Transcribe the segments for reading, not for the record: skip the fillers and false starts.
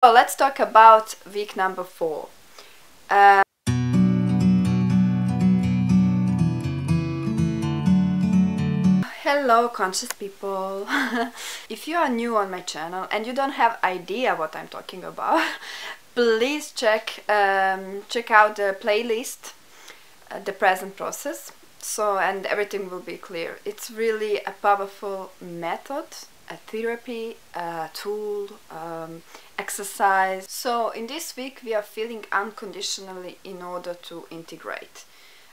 So let's talk about week number 4. Hello conscious people. If you are new on my channel and you don't have idea what I'm talking about, please check out the playlist, the present process, and everything will be clear. It's really a powerful method, a therapy, a tool, exercise. So in this week we are feeling unconditionally in order to integrate.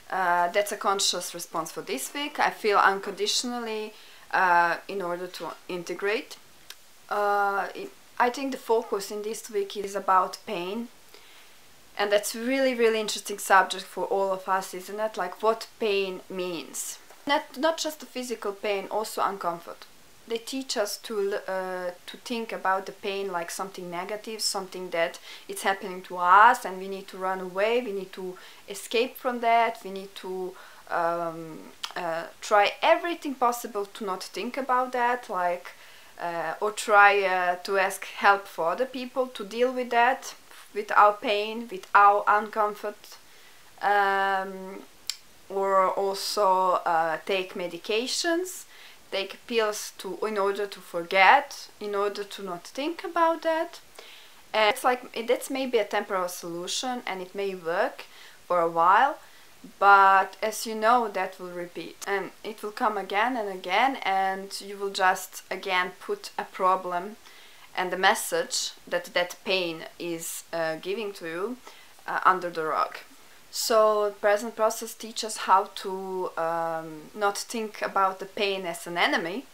That's a conscious response for this week. I feel unconditionally in order to integrate. I think the focus in this week is about pain, and that's really interesting subject for all of us, isn't it? Like what pain means. Not just the physical pain, also uncomfort. They teach us to think about the pain like something negative, something that it's happening to us and we need to run away, we need to escape from that, we need to try everything possible to not think about that, like or try to ask help for other people to deal with that, with our pain, with our uncomfort, or also take medications, take pills in order to forget, in order to not think about that. And it's like that's maybe a temporary solution and it may work for a while, but as you know, that will repeat and it will come again and again, and you will just again put a problem and the message that that pain is giving to you under the rug. So present process teaches how to not think about the pain as an enemy,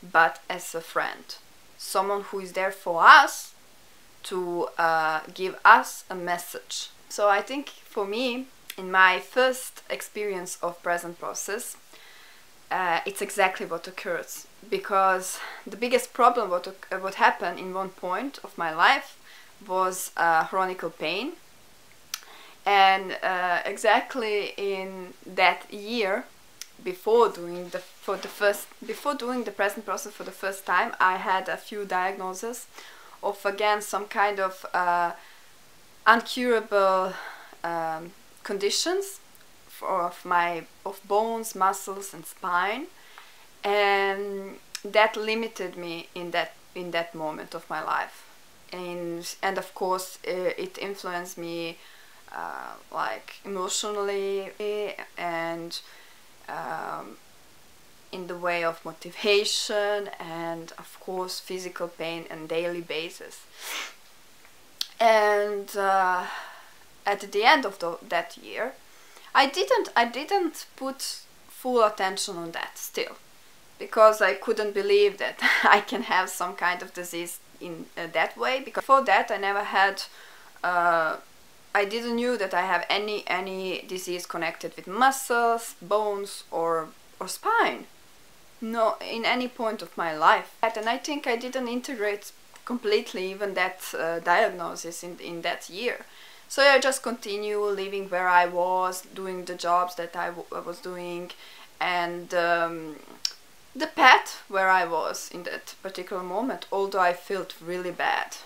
but as a friend, someone who is there for us to give us a message. So I think for me, in my first experience of present process, it's exactly what occurs, because the biggest problem what happened in one point of my life was chronic pain. And exactly in that year, before doing the present process for the first time, I had a few diagnoses of again some kind of uncurable conditions of bones, muscles, and spine, and that limited me in that moment of my life, and of course it influenced me. Like emotionally and in the way of motivation, and of course physical pain on daily basis. And at the end of that year, I didn't put full attention on that still, because I couldn't believe that I can have some kind of disease in that way, because before that I never had I didn't knew that I have any disease connected with muscles, bones, or spine. No, in any point of my life. And I think I didn't integrate completely even that diagnosis in that year. So I just continue living where I was, doing the jobs that I was doing, and the path where I was in that particular moment, although I felt really bad.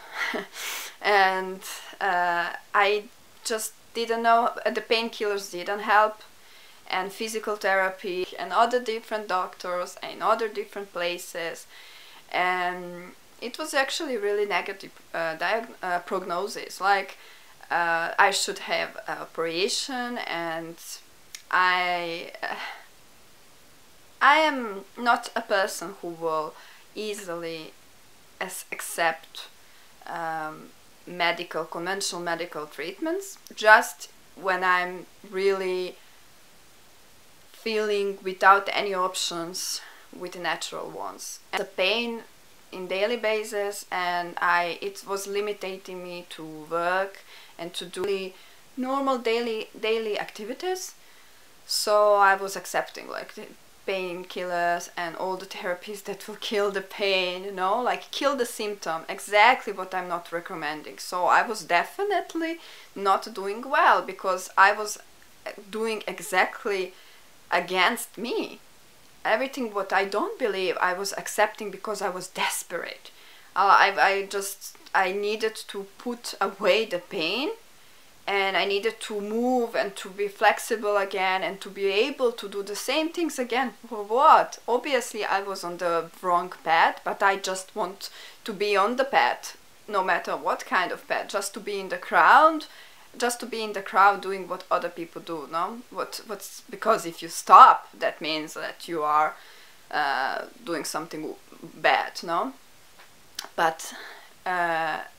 And I just didn't know, the painkillers didn't help, and physical therapy and other different doctors and other different places, and it was actually really negative prognosis, like I should have operation, and I am not a person who will easily accept conventional medical treatments, just when I'm really feeling without any options with the natural ones. And the pain in daily basis, and it was limiting me to work and to do normal daily activities. So I was accepting like the painkillers and all the therapies that will kill the pain, you know, like kill the symptom, exactly what I'm not recommending. So I was definitely not doing well, because I was doing exactly against me. Everything what I don't believe, I was accepting because I was desperate. I I needed to put away the pain, and I needed to move and to be flexible again and to be able to do the same things again. For what? Obviously I was on the wrong path, but I just want to be on the path, no matter what kind of path, just to be in the crowd, doing what other people do, no? Because if you stop, that means that you are doing something bad, no? But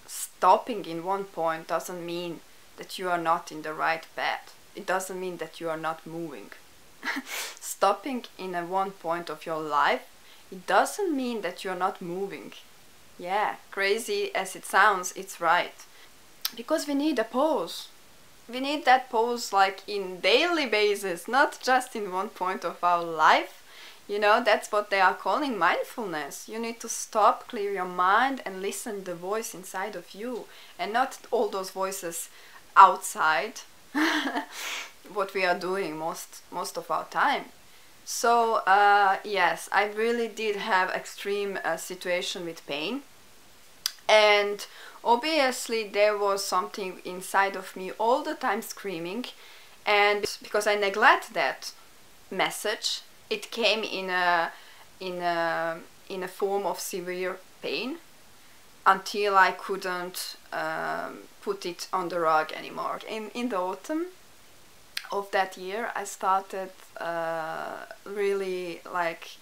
stopping in one point doesn't mean that you are not in the right path. It doesn't mean that you are not moving. Stopping in one point of your life, it doesn't mean that you're not moving. Yeah, crazy as it sounds, it's right. Because we need a pause. We need that pause like in daily basis, not just in one point of our life. You know, that's what they are calling mindfulness. You need to stop, clear your mind, and listen to the voice inside of you, and not all those voices outside. What we are doing most of our time. So yes, I really did have extreme situation with pain, and obviously there was something inside of me all the time screaming, and because I neglect that message, it came in a form of severe pain until I couldn't put it on the rug anymore. In the autumn of that year, I started really like,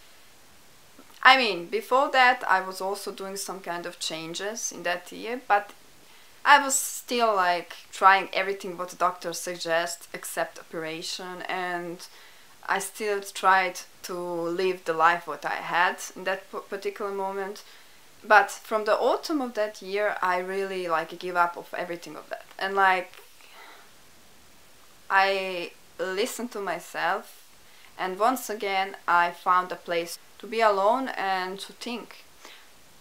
I mean, before that I was also doing some kind of changes in that year, but I was still like trying everything what the doctor suggests except operation, and I still tried to live the life what I had in that particular moment. But from the autumn of that year, I really like give up of everything of that, and like I listened to myself, and once again I found a place to be alone and to think,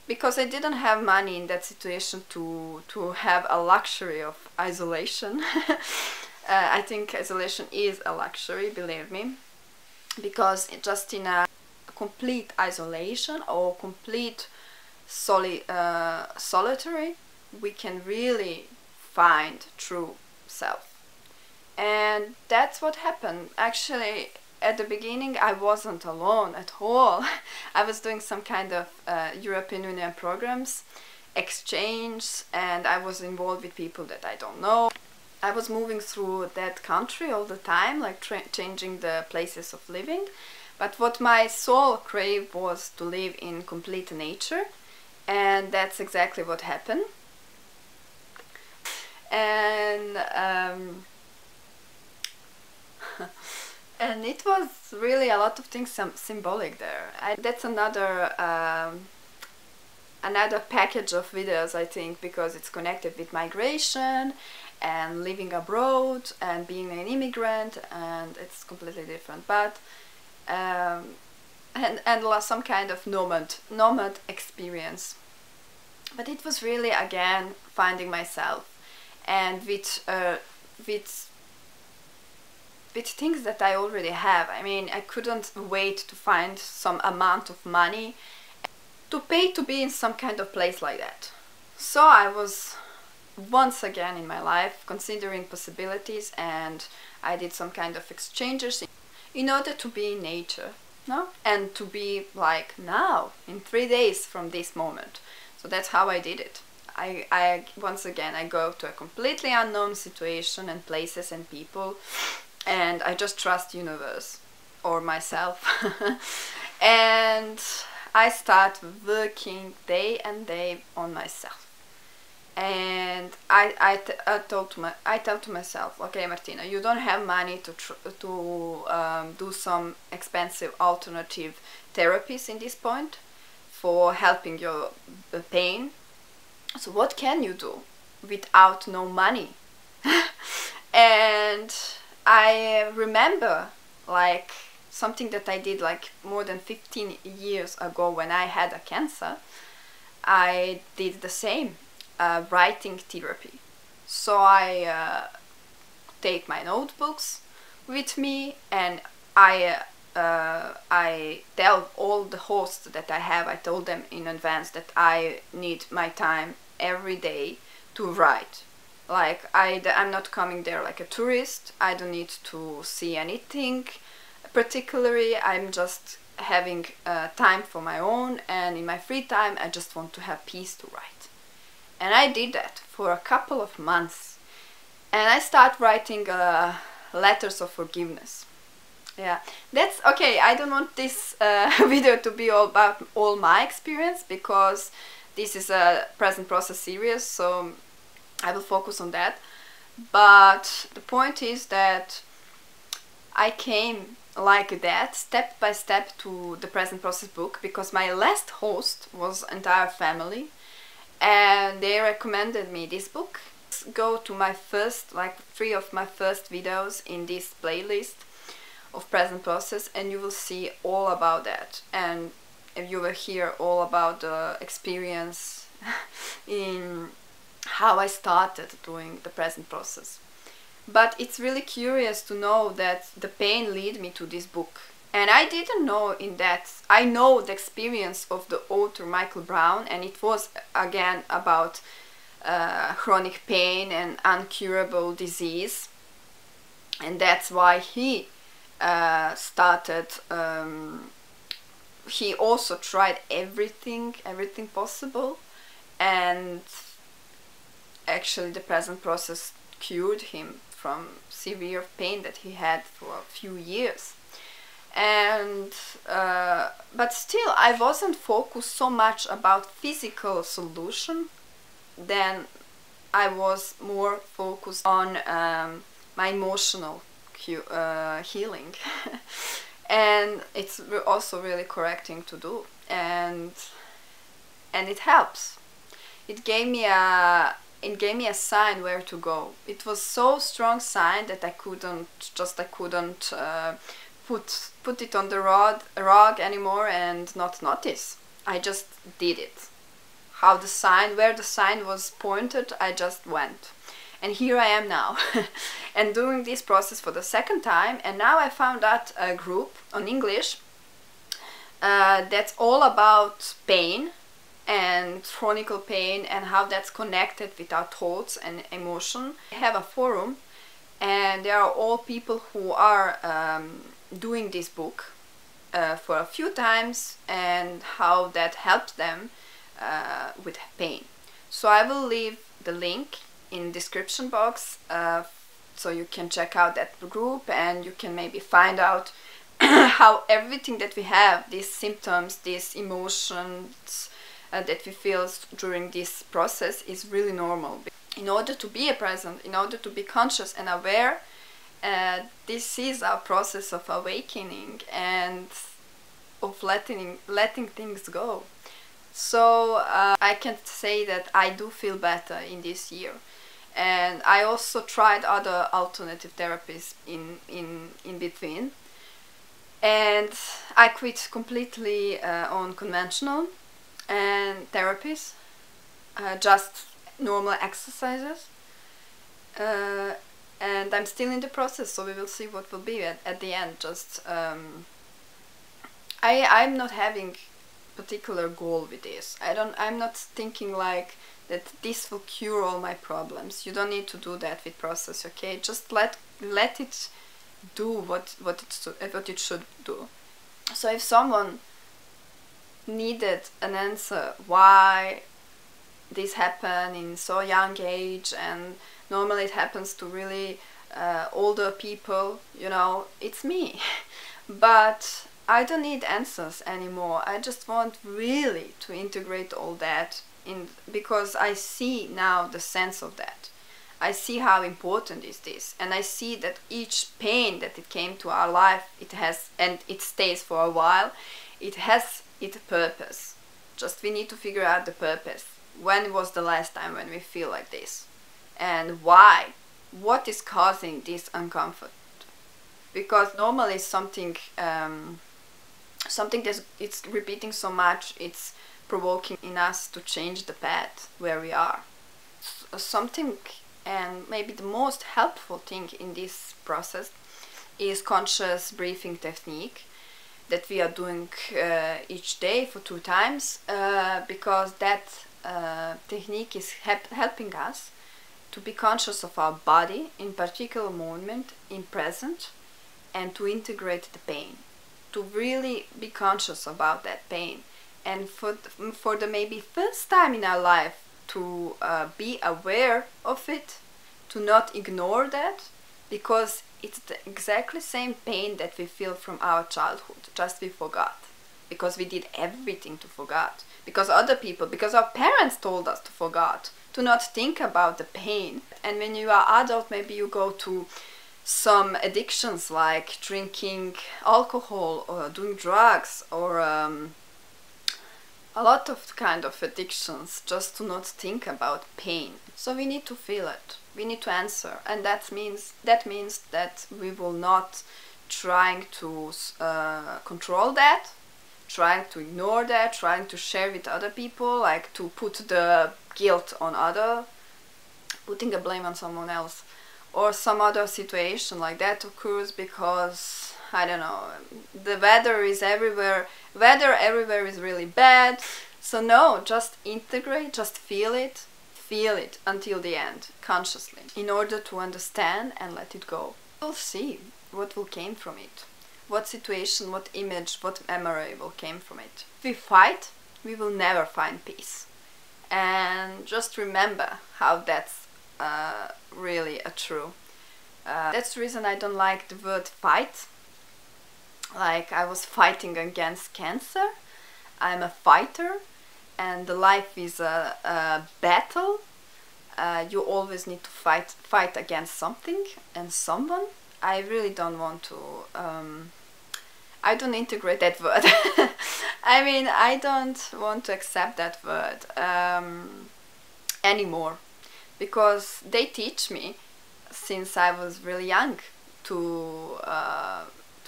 because I didn't have money in that situation to have a luxury of isolation. I think isolation is a luxury, believe me, because just in a complete isolation or complete solitary, we can really find true self. And that's what happened. Actually, at the beginning I wasn't alone at all. I was doing some kind of European Union programs, exchange, and I was involved with people that I don't know. I was moving through that country all the time, like changing the places of living. But what my soul craved was to live in complete nature, and that's exactly what happened. And and it was really a lot of things symbolic there. That's another package of videos, I think, because it's connected with migration and living abroad and being an immigrant, and it's completely different. But and some kind of nomad experience. But it was really again finding myself, and with things that I already have. I mean, I couldn't wait to find some amount of money to pay to be in some kind of place like that. So I was once again in my life considering possibilities, and I did some kind of exchanges in order to be in nature, no? And to be like now, in 3 days from this moment. So that's how I did it. I once again, I go to a completely unknown situation and places and people, and I just trust universe or myself. And I start working day and day on myself. And I tell to myself, okay, Martina, you don't have money to do some expensive alternative therapies in this point for helping your pain. So what can you do without no money? And I remember like something that I did like more than 15 years ago when I had a cancer. I did the same. Writing therapy. So I take my notebooks with me, and I tell all the hosts that I have, I told them in advance that I need my time every day to write. Like I'm not coming there like a tourist. I don't need to see anything particularly. I'm just having time for my own, and in my free time I just want to have peace to write. And I did that for a couple of months, and I start writing letters of forgiveness. Yeah, that's okay. I don't want this video to be all about all my experience, because this is a present process series, so I will focus on that. But the point is that I came like that, step by step, to the present process book, because my last host was entire family, and they recommended me this book. Go to my first, like 3 of my first videos in this playlist of present process, and you will see all about that, and you will hear all about the experience in how I started doing the present process. But it's really curious to know that the pain led me to this book, and I didn't know in that. I know the experience of the author Michael Brown, and it was again about chronic pain and incurable disease, and that's why he started. He also tried everything possible, and actually the present process cured him from severe pain that he had for a few years. And but still I wasn't focused so much about physical solution, than I was more focused on my emotional healing. And it's also really correct thing to do, and it helps. It gave me a sign where to go. It was so strong sign that I couldn't put it on the rug anymore and not notice. I just did it. Where the sign was pointed, I just went. And here I am now, and doing this process for the second time. And now I found out a group on English that's all about pain and chronic pain, and how that's connected with our thoughts and emotion. I have a forum, and there are all people who are doing this book for a few times, and how that helps them with pain. So I will leave the link in description box, so you can check out that group, and you can maybe find out how everything that we have, these symptoms, these emotions that we feel during this process, is really normal. In order to be present, in order to be conscious and aware, this is our process of awakening and of letting things go. So I can say that I do feel better in this year. And I also tried other alternative therapies in between, and I quit completely on conventional and therapies, just normal exercises, and I'm still in the process, so we will see what will be at the end. Just I'm not having particular goal with this. I'm not thinking like that this will cure all my problems. You don't need to do that with process, okay? Just let it do what it should do. So if someone needed an answer why this happened in so young age, and normally it happens to really older people, you know, it's me. But I don't need answers anymore. I just want really to integrate all that in, because I see now the sense of that. I see how important is this, and I see that each pain that it came to our life, it has, and it stays for a while, it has its purpose. Just we need to figure out the purpose. When was the last time when we feel like this? And why? What is causing this uncomfort? Because normally something that it's repeating so much, it's provoking in us to change the path where we are. Something, and maybe the most helpful thing in this process, is conscious breathing technique that we are doing each day for 2 times, because that technique is helping us to be conscious of our body in particular moment, in present, and to integrate the pain, to really be conscious about that pain, and for the maybe first time in our life to be aware of it, to not ignore that, because it's the exactly same pain that we feel from our childhood, just we forgot, because we did everything to forget, because other people, because our parents told us to forget, to not think about the pain. And when you are adult, maybe you go to some addictions like drinking alcohol or doing drugs, or a lot of kind of addictions, just to not think about pain. So we need to feel it, we need to answer, and that means that we will not trying to control that, trying to ignore that, trying to share with other people, like to put the guilt on putting the blame on someone else, or some other situation like that occurs because, I don't know, the weather everywhere is really bad. So no, just integrate, just feel it until the end, consciously, in order to understand and let it go. We'll see what will came from it, what situation, what image, what memory will came from it. If we fight, we will never find peace. And just remember how that's really true. That's the reason I don't like the word fight. Like, I was fighting against cancer. I'm a fighter, and the life is a battle. You always need to fight against something and someone. I really don't want to I don't integrate that word. I mean, I don't want to accept that word anymore, because they teach me since I was really young to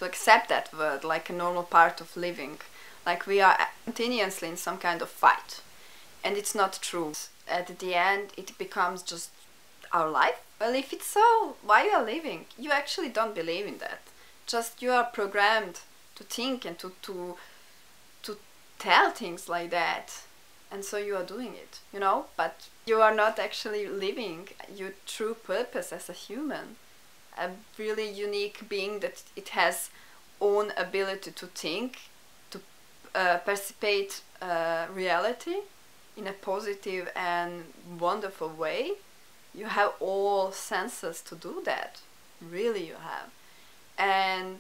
accept that word like a normal part of living, like we are continuously in some kind of fight, and it's not true. At the end it becomes just our life. Well, if it's so, why you are living? You actually don't believe in that, just you are programmed to think and to tell things like that, and so you are doing it, you know, but you are not actually living your true purpose as a human, a really unique being that it has own ability to think, to perceive reality in a positive and wonderful way. You have all senses to do that, really you have, and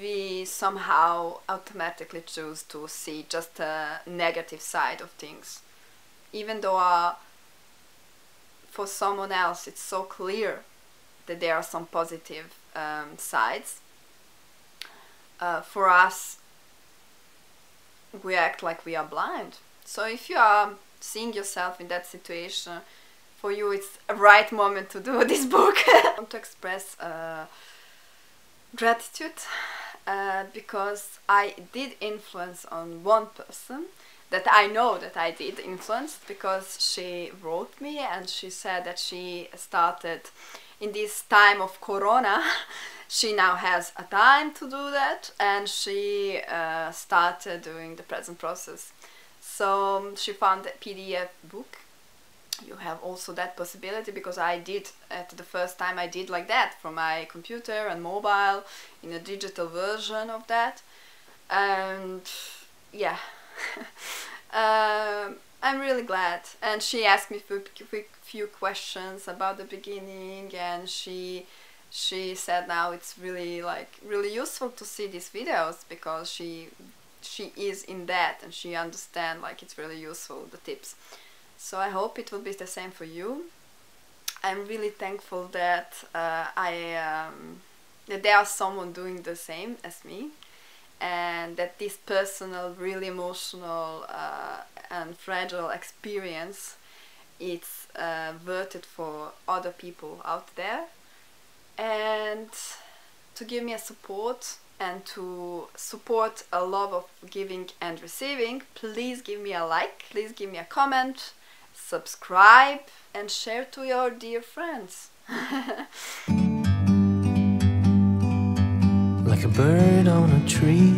we somehow automatically choose to see just a negative side of things, even though for someone else it's so clear that there are some positive sides. For us, we act like we are blind. So if you are seeing yourself in that situation, for you it's a right moment to do this book. I want to express gratitude because I did influence on one person that I know that I did influence, because she wrote me and she said that she started in this time of Corona. She now has a time to do that, and she started doing the present process. So she found a PDF book. You have also that possibility, because I did at the first time I did like that from my computer and mobile in a digital version of that, and yeah. I'm really glad. And she asked me a few questions about the beginning, and she said now it's really really useful to see these videos, because she is in that and she understands, like, it's really useful, the tips. So I hope it will be the same for you. I'm really thankful that that there is someone doing the same as me, and that this personal, really emotional and fragile experience, it's worth it for other people out there. And to give me a support and to support a love of giving and receiving, please give me a like, please give me a comment, subscribe and share to your dear friends. Like a bird on a tree,